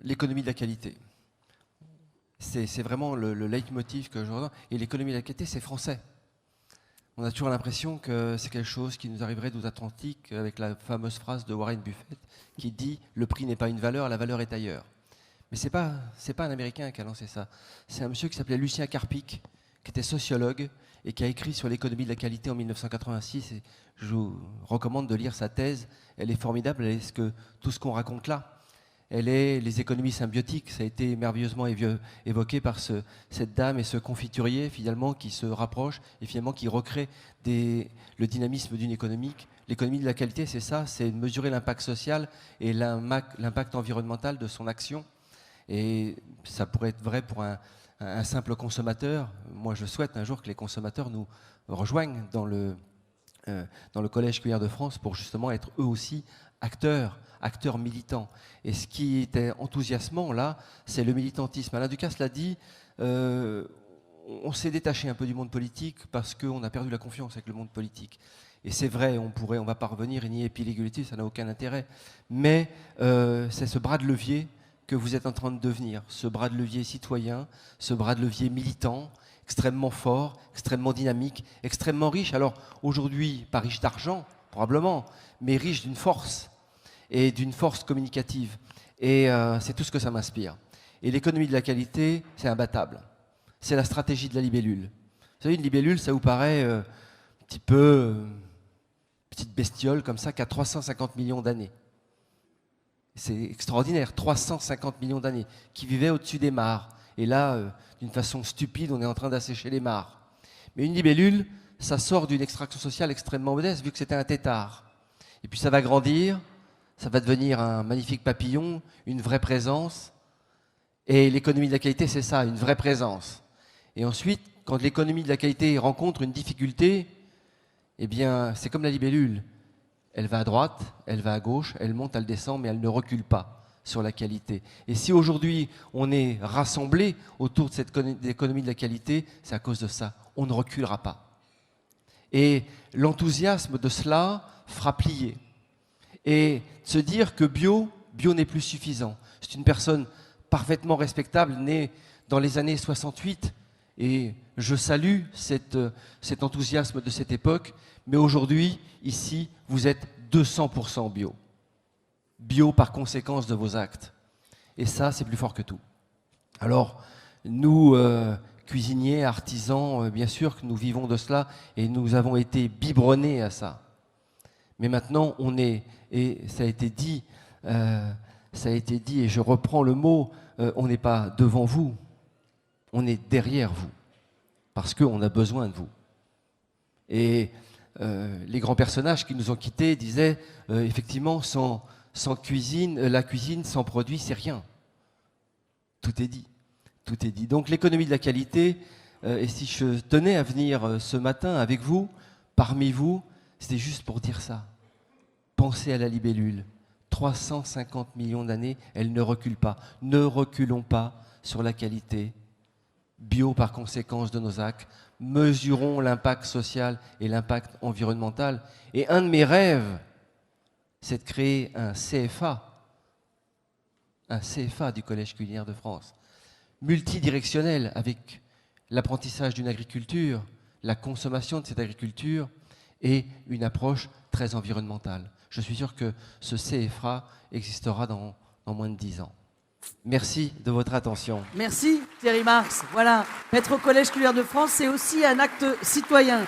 L'économie de la qualité. C'est vraiment le leitmotiv que je ressens. Et l'économie de la qualité, c'est français. On a toujours l'impression que c'est quelque chose qui nous arriverait d'outre-Atlantique, avec la fameuse phrase de Warren Buffett qui dit « le prix n'est pas une valeur, la valeur est ailleurs ». Mais c'est pas un Américain qui a lancé ça. C'est un monsieur qui s'appelait Lucien Carpic, qui était sociologue et qui a écrit sur l'économie de la qualité en 1986. Et je vous recommande de lire sa thèse. Elle est formidable. Elle est tout ce qu'on raconte là. Elle est les économies symbiotiques. Ça a été merveilleusement évoqué par cette dame et ce confiturier, finalement, qui se rapprochent et finalement qui recrée le dynamisme d'une économie. L'économie de la qualité, c'est ça, c'est mesurer l'impact social et l'impact environnemental de son action. Et ça pourrait être vrai pour un simple consommateur. Moi, je souhaite un jour que les consommateurs nous rejoignent dans le Collège Cuillère de France pour justement être eux aussi acteurs militants. Et ce qui était enthousiasmant là, c'est le militantisme. Alain Ducasse l'a dit, on s'est détaché un peu du monde politique parce qu'on a perdu la confiance avec le monde politique. Et c'est vrai, on va pas revenir et nier épiléguler, ça n'a aucun intérêt. Mais c'est ce bras de levier que vous êtes en train de devenir, ce bras de levier citoyen, ce bras de levier militant, extrêmement fort, extrêmement dynamique, extrêmement riche. Alors aujourd'hui, pas riche d'argent, probablement, mais riche d'une force, et d'une force communicative. Et c'est tout ce que ça m'inspire. Et l'économie de la qualité, c'est imbattable. C'est la stratégie de la libellule. Vous savez, une libellule, ça vous paraît un petit peu petite bestiole comme ça, qui a 350 millions d'années. C'est extraordinaire, 350 millions d'années, qui vivait au-dessus des mares. Et là, d'une façon stupide, on est en train d'assécher les mares. Mais une libellule, ça sort d'une extraction sociale extrêmement modeste, vu que c'était un tétard. Et puis ça va grandir, ça va devenir un magnifique papillon, une vraie présence. Et l'économie de la qualité, c'est ça, une vraie présence. Et ensuite, quand l'économie de la qualité rencontre une difficulté, eh bien, c'est comme la libellule. Elle va à droite, elle va à gauche, elle monte, elle descend, mais elle ne recule pas sur la qualité. Et si aujourd'hui on est rassemblés autour de cette économie de la qualité, c'est à cause de ça. On ne reculera pas. Et l'enthousiasme de cela fera plier. Et se dire que bio n'est plus suffisant. C'est une personne parfaitement respectable, née dans les années 68, et je salue cet enthousiasme de cette époque, mais aujourd'hui, ici, vous êtes 200% bio. Bio par conséquence de vos actes. Et ça, c'est plus fort que tout. Alors, nous, cuisiniers, artisans, bien sûr que nous vivons de cela, et nous avons été biberonnés à ça. Mais maintenant, on est, et ça a été dit, et je reprends le mot, on n'est pas devant vous, on est derrière vous, parce qu'on a besoin de vous. Et les grands personnages qui nous ont quittés disaient, effectivement, sans cuisine, la cuisine sans produit, c'est rien. Tout est dit. Tout est dit. Donc l'économie de la qualité, et si je tenais à venir ce matin avec vous, parmi vous, c'était juste pour dire ça. Pensez à la libellule. 350 millions d'années, elle ne recule pas. Ne reculons pas sur la qualité. Bio par conséquence de nos actes. Mesurons l'impact social et l'impact environnemental. Et un de mes rêves, c'est de créer un CFA du Collège Cuillère de France, multidirectionnel, avec l'apprentissage d'une agriculture, la consommation de cette agriculture et une approche très environnementale. Je suis sûr que ce CFA existera dans moins de 10 ans. Merci de votre attention. Merci Thierry Marx. Voilà, être au Collège Cuillère de France, c'est aussi un acte citoyen.